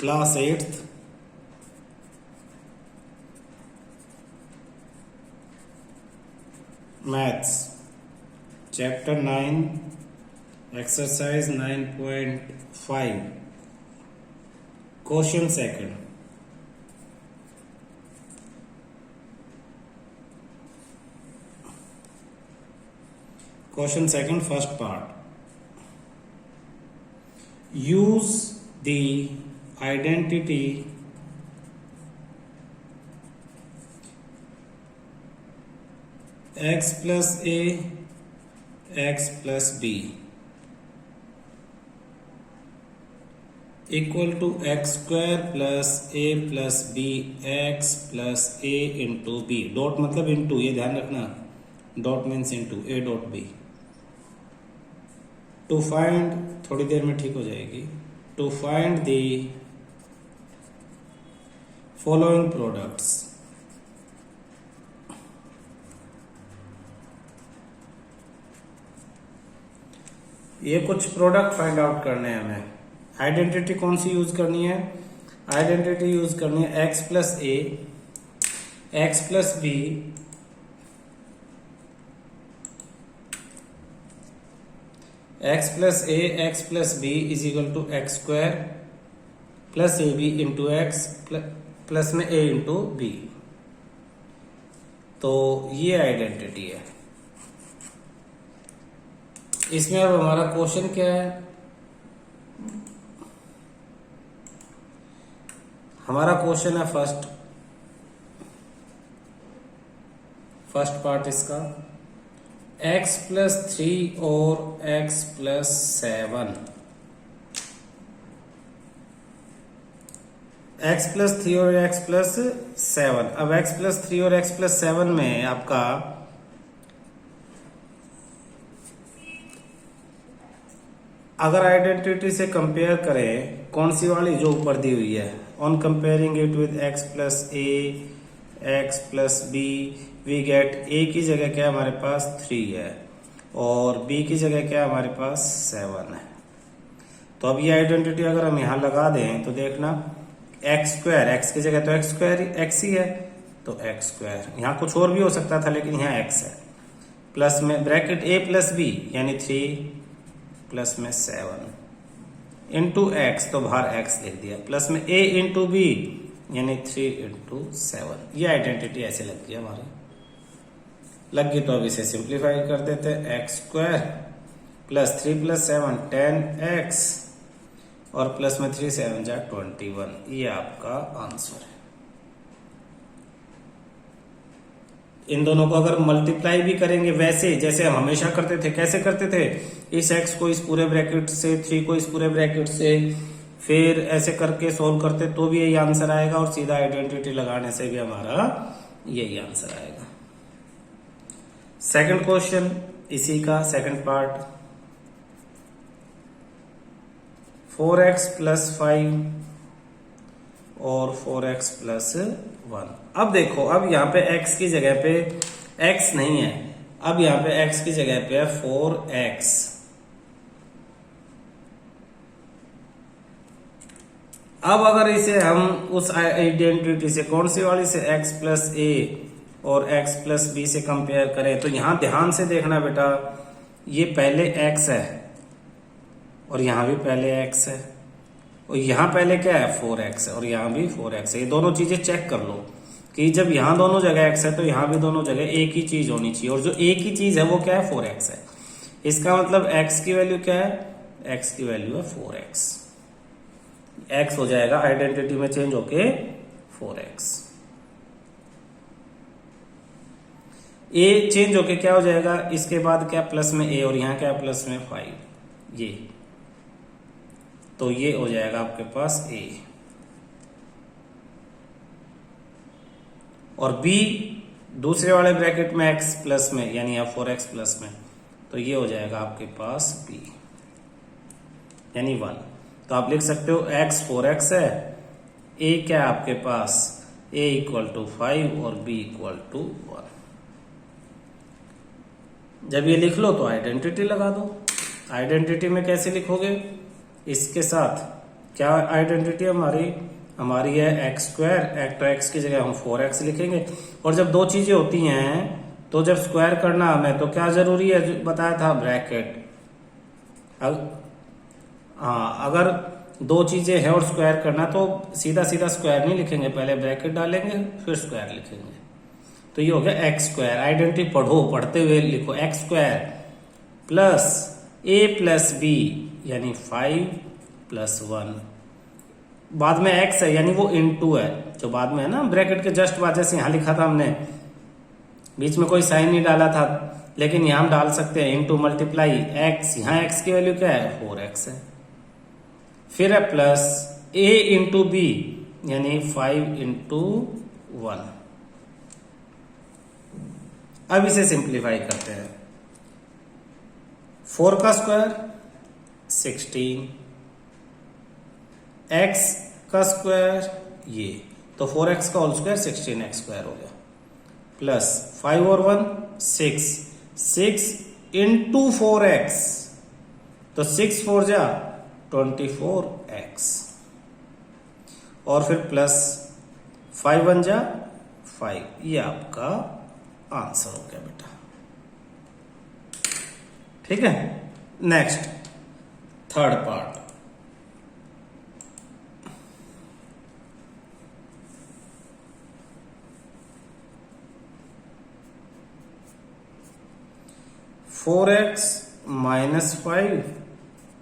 Class 8th maths chapter 9 exercise 9.5 question second. Question second first part, use the identity x plus a x plus b equal to x square plus a plus b x plus a into b। Dot मतलब into, ये ध्यान रखना, dot means into a dot b। To find, थोड़ी देर में ठीक हो जाएगी। To find the following products, ये कुछ प्रोडक्ट फाइंड आउट करने हैं हमें। आइडेंटिटी कौन सी यूज करनी है? आइडेंटिटी यूज करनी है x plus A X plus B x plus A X plus B is equal to X square plus A B into X plus में ए इंटू बी। तो ये आइडेंटिटी है। इसमें अब हमारा क्वेश्चन क्या है? हमारा क्वेश्चन है फर्स्ट पार्ट इसका, x प्लस 3 और x प्लस 7, x प्लस 3 और x प्लस 7। अब x प्लस 3 और x प्लस 7 में आपका अगर आइडेंटिटी से कंपेयर करें, कौन सी वाली जो ऊपर दी हुई है, on comparing it with x plus a x plus b we get a की जगह क्या हमारे पास 3 है और b की जगह क्या हमारे पास 7 है। तो अब ये आइडेंटिटी अगर हम यहां लगा दें तो देखना, एक्स स्क्वायर, एक्स की जगह तो एक्स स्क्वायर एक्स ही है, तो एक्स स्क्वायर, यहां कुछ और भी हो सकता था लेकिन यहां एक्स है, प्लस में ब्रैकेट a प्लस b यानी 3 प्लस में 7 इंटू एक्स, तो बाहर एक्स लिख दिया, प्लस में a इंटू बी यानी 3 इंटू 7। ये आइडेंटिटी ऐसे लग गई हमारी। लग गई तो अब इसे सिंप्लीफाई कर देते हैं, x square plus 3 plus 7 10x और प्लस में 3 7 जा 21। ये आपका आंसर है। इन दोनों को अगर मल्टीप्लाई भी करेंगे वैसे जैसे हम हमेशा करते थे, कैसे करते थे, इस x को इस पूरे ब्रैकेट से, 3 को इस पूरे ब्रैकेट से, फिर ऐसे करके सोल्व करते तो भी यही आंसर आएगा और सीधा आइडेंटिटी लगाने से भी हमारा यही आंसर आएगा। सेकंड क्वेश्चन इसी का सेकंड पार्ट, 4x प्लस 5 और 4x प्लस 1। अब देखो, अब यहां पे x की जगह पे x नहीं है, अब यहां पे x की जगह पे है 4x। अब अगर इसे हम उस आइडेंटिटी से, कौन सी वाली से, x प्लस a और x प्लस बी से कंपेयर करें, तो यहां ध्यान से देखना बेटा, ये पहले x है और यहां भी पहले x है और यहां पहले क्या है 4x है और यहां भी 4x है। ये दोनों चीजें चेक कर लो कि जब यहां दोनों जगह x है तो यहां भी दोनों जगह एक ही चीज होनी चाहिए, और जो एक ही चीज है वो क्या है 4x है। इसका मतलब x की वैल्यू क्या है, x की वैल्यू है 4x। x हो जाएगा आइडेंटिटी में चेंज होके 4x। a चेंज होके क्या हो जाएगा, इसके बाद क्या प्लस में a और यहां क्या प्लस में 5, ये, तो ये हो जाएगा आपके पास a और b दूसरे वाले ब्रैकेट में x प्लस में यानी आप 4x प्लस में, तो ये हो जाएगा आपके पास b यानी 1। तो आप लिख सकते हो x 4x है, a क्या है आपके पास, a इक्वल टू 5 और b इक्वल टू 1। जब ये लिख लो तो आइडेंटिटी लगा दो। आइडेंटिटी में कैसे लिखोगे, इसके साथ क्या आइडेंटिटी हमारी है एक्स स्क्वायर। तो एक्स की जगह हम 4x लिखेंगे। और जब दो चीजें होती हैं तो जब स्क्वायर करना हमें तो क्या जरूरी है, जो बताया था ब्रैकेट। हाँ, अगर दो चीजें हैं और स्क्वायर करना तो सीधा सीधा स्क्वायर नहीं लिखेंगे, पहले ब्रैकेट डालेंगे फिर स्क्वायर लिखेंगे। तो ये हो गया एक्स स्क्वायर। आइडेंटिटी पढ़ते हुए लिखो, एक्स स्क्वायर प्लस ए प्लस बी यानी 5+1। बाद में एक्स है यानी वो इनटू है, जो बाद में है ना ब्रैकेट के जस्ट बाद, जैसे यहां लिखा था हमने, बीच में कोई साइन नहीं डाला था, लेकिन यहां हम डाल सकते हैं इनटू मल्टीप्लाई एक्स। यहां एक्स की वैल्यू क्या है, 4x है। फिर है प्लस a इंटू बी यानी 5×1। अब इसे सिंप्लीफाई करते हैं। 4 का स्क्वायर 16, x का स्क्वायर ये, तो 4x का होल स्क्वायर 16x स्क्वायर हो गया, प्लस 5 और 1 6, 6 इंटू 4x, तो 6 4 जा 24x, और फिर प्लस 5 1 जा 5। ये आपका आंसर हो गया बेटा। ठीक है, नेक्स्ट थर्ड पार्ट। (4x - 5)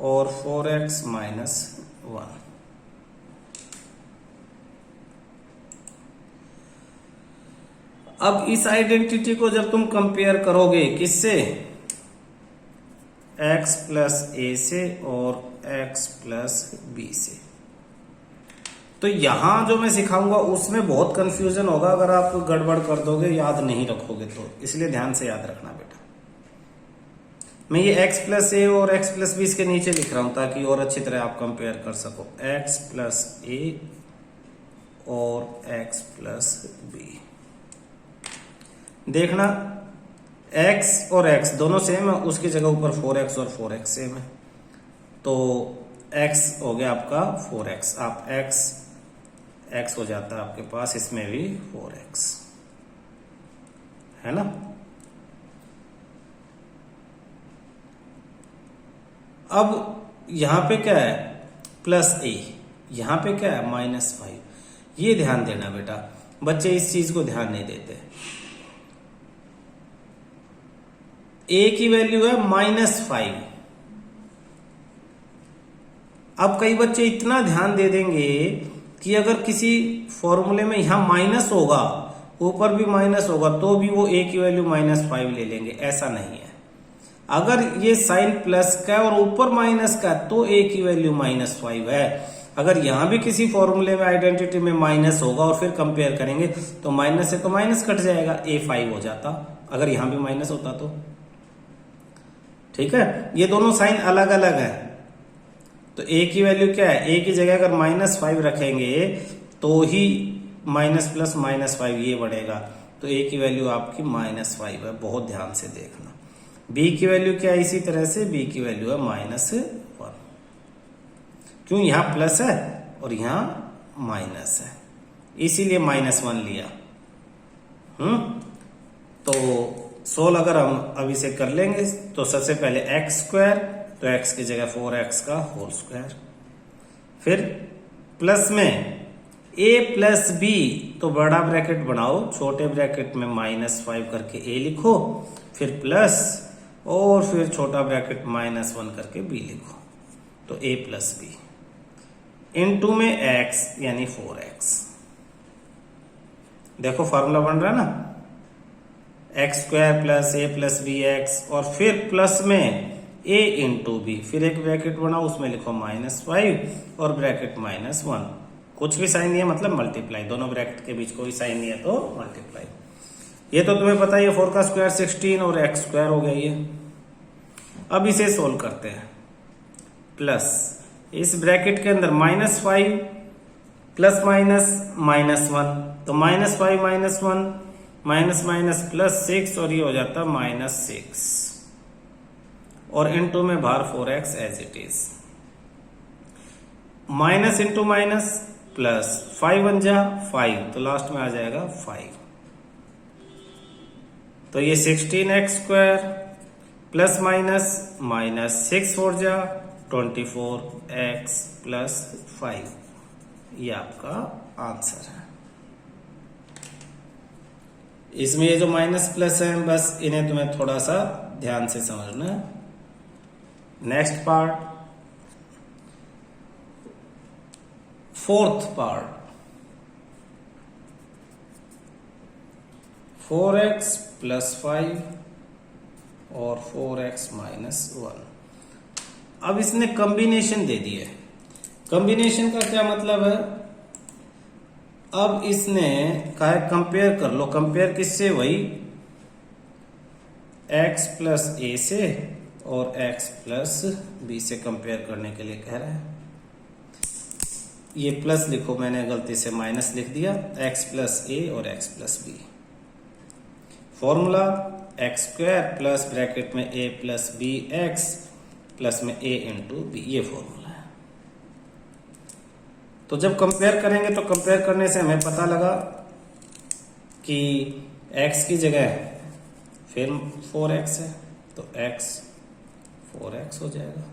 और 4x - 1। अब इस आइडेंटिटी को जब तुम कंपेयर करोगे किससे, x प्लस ए से और x प्लस बी से, तो यहां जो मैं सिखाऊंगा उसमें बहुत कंफ्यूजन होगा अगर आप गड़बड़ कर दोगे, याद नहीं रखोगे तो, इसलिए ध्यान से याद रखना बेटा। मैं ये x प्लस ए और x प्लस बी इसके नीचे लिख रहा हूं ताकि और अच्छी तरह आप कंपेयर कर सको, x प्लस ए और x प्लस बी। देखना x और x दोनों सेम है, उसकी जगह ऊपर 4x और 4x सेम है, तो x हो गया आपका 4x। आप x हो जाता है आपके पास, इसमें भी 4x है ना। अब यहां पे क्या है, प्लस a, यहां पे क्या है -5। ये ध्यान देना बेटा, बच्चे इस चीज को ध्यान नहीं देते। a की वैल्यू है -5। अब कई बच्चे इतना ध्यान दे देंगे कि अगर किसी फॉर्मूले में यहां माइनस होगा, ऊपर भी माइनस होगा, तो भी वो a की वैल्यू -5 ले लेंगे। ऐसा नहीं है, अगर ये साइन प्लस का है और ऊपर माइनस का तो a की वैल्यू -5 है। अगर यहां भी किसी फॉर्मूले में आइडेंटिटी में माइनस होगा और फिर कंपेयर करेंगे तो माइनस से तो माइनस कट जाएगा, a 5 हो जाता अगर यहां भी माइनस होता तो। ठीक है, ये दोनों साइन अलग अलग है, तो a की वैल्यू क्या है, a की जगह अगर -5 रखेंगे तो ही माइनस प्लस -5 ये बढ़ेगा, तो a की वैल्यू आपकी -5 है। बहुत ध्यान से देखना। b की वैल्यू क्या है, इसी तरह से b की वैल्यू है -1। क्यों, यहां प्लस है और यहां माइनस है, इसीलिए -1 लिया। तो सोल्व अगर हम अब इसे कर लेंगे तो सबसे पहले x स्क्वायर, तो x की जगह 4x का होल स्क्वायर, फिर प्लस में a प्लस b, तो बड़ा ब्रैकेट बनाओ, छोटे ब्रैकेट में -5 करके a लिखो, फिर प्लस, और फिर छोटा ब्रैकेट -1 करके b लिखो, तो a प्लस b इनटू में x यानी 4x। देखो फॉर्मूला बन रहा है ना, एक्स स्क्वायर प्लस ए प्लस बी एक्स, और फिर प्लस में a इंटू बी, फिर एक ब्रैकेट बनाओ उसमें लिखो -5 और ब्रैकेट -1। कुछ भी साइन नहीं है मतलब मल्टीप्लाई, दोनों ब्रैकेट के बीच कोई साइन नहीं है तो मल्टीप्लाई। ये तो तुम्हें पता है, 4 का स्क्वायर 16 और x स्क्वायर हो गया ये। अब इसे सोल्व करते हैं। प्लस इस ब्रैकेट के अंदर -5 प्लस -1, तो -5 -1 माइनस माइनस प्लस 6, और ये हो जाता -6, और इनटू में बाहर 4x as it is. Minus into minus plus, 5 one जा 5, तो लास्ट में आ जाएगा 5। तो ये 16x² प्लस माइनस माइनस 6 4 जा 24x प्लस 5, ये आपका आंसर है। इसमें ये जो माइनस प्लस है बस इन्हें तुम्हें थोड़ा सा ध्यान से समझना है। Next part, fourth part, 4x plus 5 और 4x माइनस 1। अब इसने कॉम्बिनेशन दे दी है। कॉम्बिनेशन का क्या मतलब है? अब इसने कहा है कंपेयर कर लो। कंपेयर किससे? वही x प्लस ए से और x प्लस बी से कंपेयर करने के लिए कह रहा है। ये प्लस लिखो, मैंने गलती से माइनस लिख दिया। x प्लस ए और x plus B. Formula x² plus bracket में a plus B x plus में a इंटू बी, ये फॉर्मूला है। तो जब कंपेयर करेंगे तो कंपेयर करने से हमें पता लगा कि x की जगह फिर 4x है तो x 4x हो जाएगा।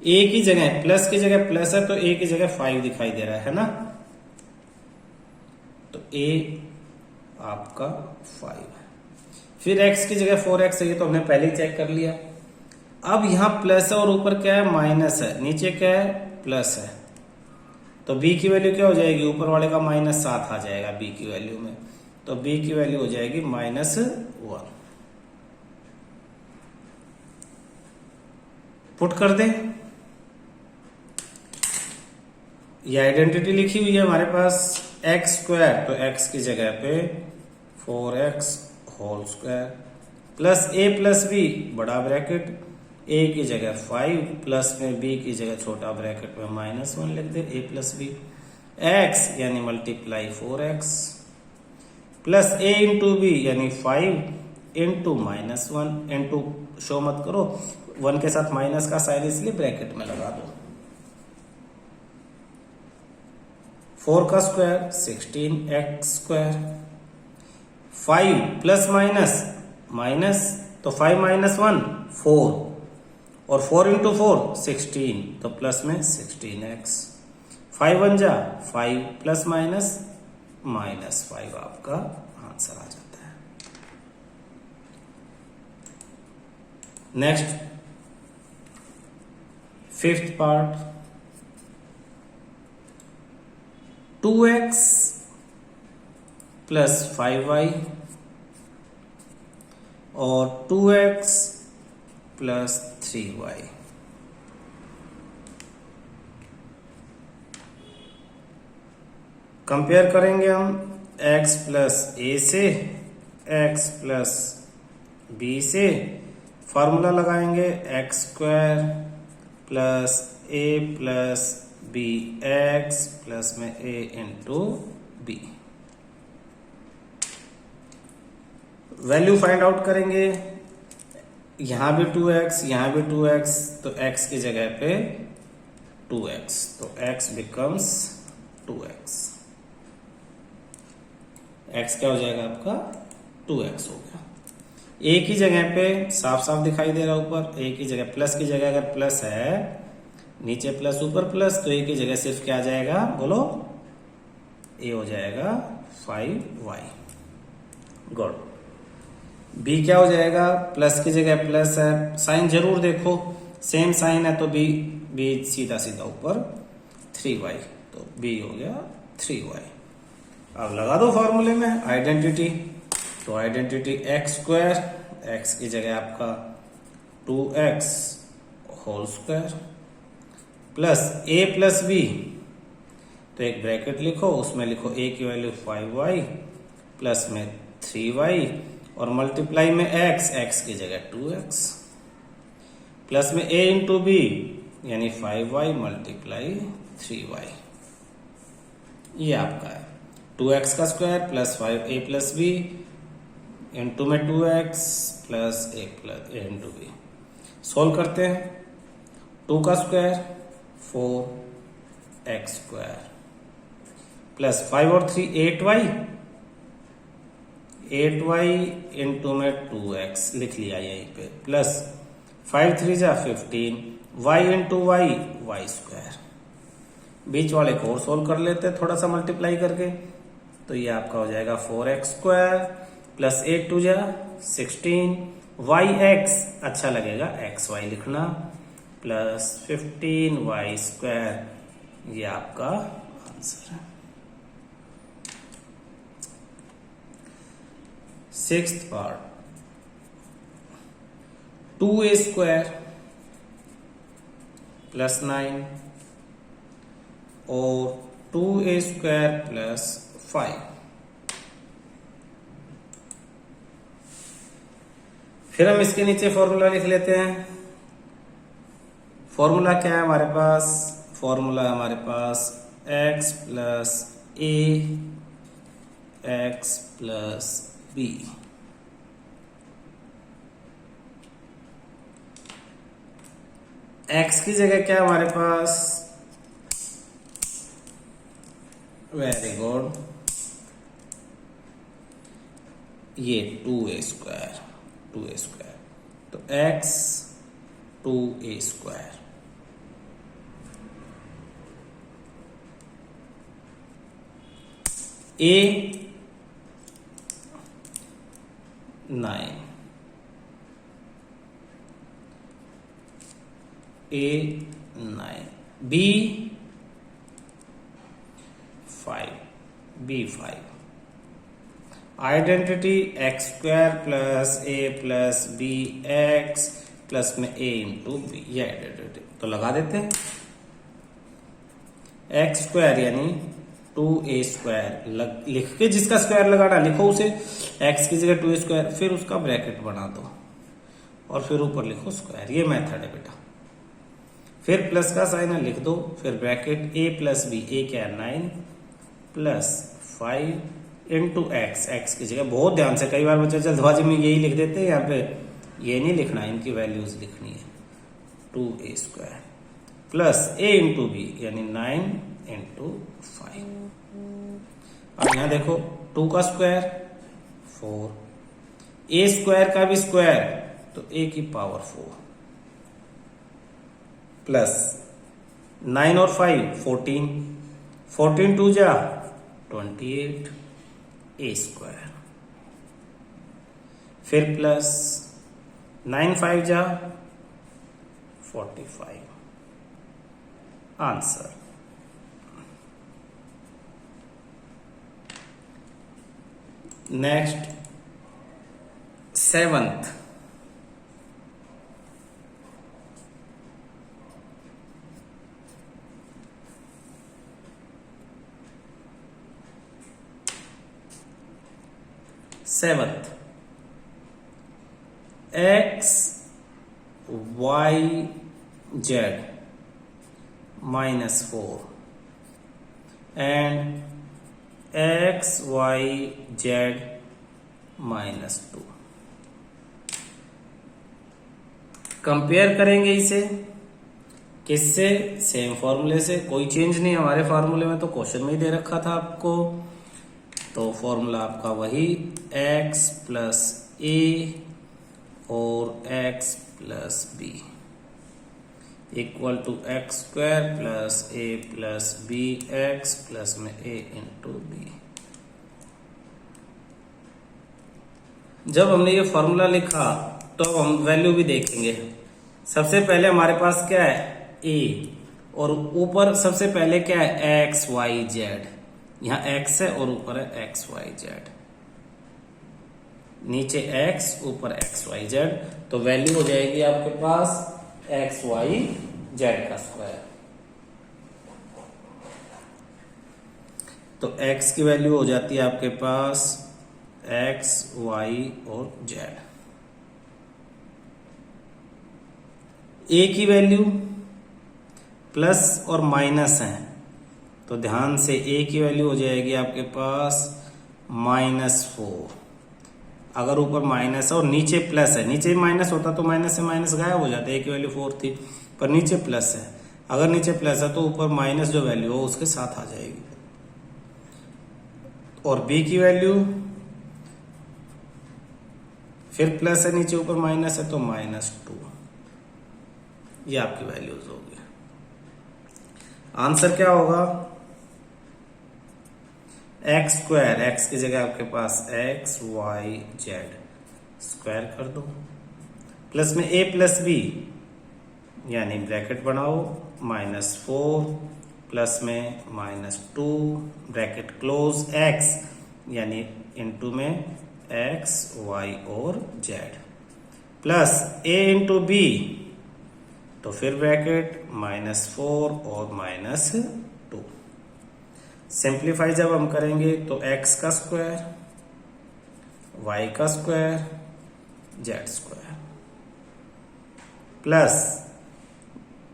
a की जगह प्लस की जगह प्लस है तो a की जगह 5 दिखाई दे रहा है ना, तो a आपका 5 है। फिर x की जगह 4x है, ये तो हमने पहले ही चेक कर लिया। अब यहां प्लस है और ऊपर क्या है? माइनस है। नीचे क्या है? प्लस है। तो b की वैल्यू क्या हो जाएगी? ऊपर वाले का -7 आ जाएगा b की वैल्यू में, तो b की वैल्यू हो जाएगी -1। पुट कर दे। ये आइडेंटिटी लिखी हुई है हमारे पास x², तो x की जगह पे 4x whole square plus a plus b बड़ा ब्रैकेट, a की जगह 5 प्लस में b की जगह छोटा ब्रैकेट में -1 लिख दे, a प्लस b x यानी multiply 4x plus a into B यानी 5 इंटू -1 इंटू शो मत करो, 1 के साथ माइनस का साइन इसलिए ब्रैकेट में लगा दो। 4 का square 16x², 5 plus minus minus, तो 5 माइनस 1 4 और 4 इंटू 4 16, तो प्लस में 16x। 5 1 जा 5 प्लस माइनस -5 आपका आंसर आ जाता है। Next fifth part, 2x plus 5y और 2x प्लस 3y। कंपेयर करेंगे हम x प्लस ए से x प्लस बी से। फॉर्मूला लगाएंगे x² plus a plus B x plus में a into b. Value find out करेंगे। यहां भी 2x यहां भी 2x, तो x की जगह पे 2x, तो x बिकम्स 2x। x क्या हो जाएगा आपका? 2x हो गया। a की जगह पे साफ साफ दिखाई दे रहा ऊपर, a की जगह प्लस की जगह अगर प्लस है, नीचे प्लस ऊपर प्लस, तो a की जगह सिर्फ क्या आ जाएगा? बोलो, a हो जाएगा 5y। गुड। b क्या हो जाएगा? प्लस की जगह प्लस है, साइन जरूर देखो, सेम साइन है तो b सीधा सीधा ऊपर 3y, तो b हो गया 3y। अब लगा दो फॉर्मूले में आइडेंटिटी, तो आइडेंटिटी x² x की जगह आपका 2x whole square plus a plus b, तो एक ब्रैकेट लिखो, उसमें लिखो a की वैल्यू 5y प्लस में 3y और मल्टीप्लाई में x की जगह 2x प्लस में a इंटू बी यानी 5y मल्टीप्लाई 3y। ये आपका है 2x का square plus 5a plus b into में 2x plus a into b. Solve करते हैं। 2 का स्क्वायर 4x² प्लस 5 और 3 8y, 8y इंटू में 2x लिख लिया यहीं पे, प्लस 5 3 जा 15, y इंटू वाई y²। बीच वाले को और सोल्व कर लेते हैं थोड़ा सा मल्टीप्लाई करके, तो ये आपका हो जाएगा 4x² प्लस 8 2 जा 16, yx अच्छा लगेगा xy लिखना, प्लस 15y²। ये आपका आंसर है। 6th पार्ट, 2a² प्लस 9 और 2a² प्लस 5। फिर हम इसके नीचे फॉर्मूला लिख लेते हैं। फॉर्मूला क्या है हमारे पास? फॉर्मूला है हमारे पास x plus a x plus b। x की जगह क्या है हमारे पास? वेरी गुड, ये 2a²। तो x 2a²। a 9, b 5। Identity x² plus a plus b x plus में a इंटू बी, ये आइडेंटिटी तो लगा देते हैं। x² यानी 2a² लिख के जिसका स्क्वायर लगाना लिखो उसे, x की जगह 2a², फिर उसका ब्रैकेट बना दो और फिर ऊपर लिखो स्क्वायर। ये मेथड है बेटा। फिर प्लस का साइन लिख दो, फिर bracket a plus b, a क्या है 9 प्लस 5 इंटू x की जगह, बहुत ध्यान से, कई बार बच्चे जल्दबाजी में यही लिख देते हैं, यहाँ पे ये नहीं लिखना, इनकी वैल्यूज लिखनी है। 2a² plus a into B यानी 9 इंटू 5। अब यहाँ देखो 2 का स्क्वायर 4, a² का भी स्क्वायर तो a की पावर 4 प्लस 9 और 5 14, 14 2 जा 28 a², फिर प्लस 9 5 जा 45। Answer. Next 7th, x y z minus 4 and x y z minus 2। Compare करेंगे इसे किससे? सेम फॉर्मूले से, कोई चेंज नहीं हमारे फार्मूले में, तो क्वेश्चन में ही दे रखा था आपको। तो फॉर्मूला आपका वही x प्लस a और x plus b equal to x² plus a plus b x plus में a इंटू b। जब हमने ये फॉर्मूला लिखा तो हम वैल्यू भी देखेंगे। सबसे पहले हमारे पास क्या है? a, और ऊपर सबसे पहले क्या है? x y z। यहाँ x है और ऊपर है x y z, नीचे x ऊपर x y z, तो वैल्यू हो जाएगी आपके पास x y z का स्क्वायर। तो x की वैल्यू हो जाती है आपके पास x y और z। a की वैल्यू प्लस और माइनस है, तो ध्यान से a की वैल्यू हो जाएगी आपके पास -4। अगर ऊपर माइनस है और नीचे प्लस है, नीचे माइनस होता तो माइनस से माइनस गायब हो जाता, a की वैल्यू 4 थी पर नीचे प्लस है, अगर नीचे प्लस है तो ऊपर माइनस जो वैल्यू हो उसके साथ आ जाएगी। और बी की वैल्यू फिर प्लस है, नीचे ऊपर माइनस है तो -2, ये आपकी वैल्यूज होगी। आंसर क्या होगा? एक्स स्क्वायर, एक्स की जगह आपके पास एक्स वाई जेड स्क्वायर कर दो, प्लस में ए प्लस बी यानी ब्रैकेट बनाओ, -4 प्लस में -2 ब्रैकेट क्लोज, एक्स यानी इनटू में एक्स वाई और जेड, प्लस ए इंटू बी तो फिर ब्रैकेट -4 और -2। सिंप्लीफाई जब हम करेंगे तो x का स्क्वायर, y का square, z square, plus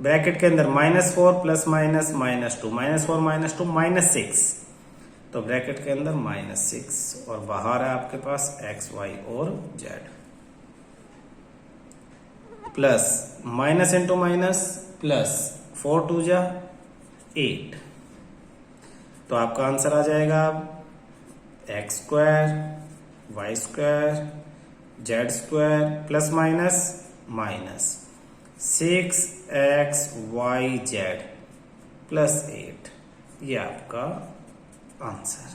bracket के अंदर -4 प्लस माइनस -2, -4 -2 -6, तो ब्रैकेट के अंदर -6 और बाहर है आपके पास x y और z, plus minus into minus plus, 4 2 जा 8, तो आपका आंसर आ जाएगा x square y square z square plus minus -6xy z + 8, ये आपका आंसर।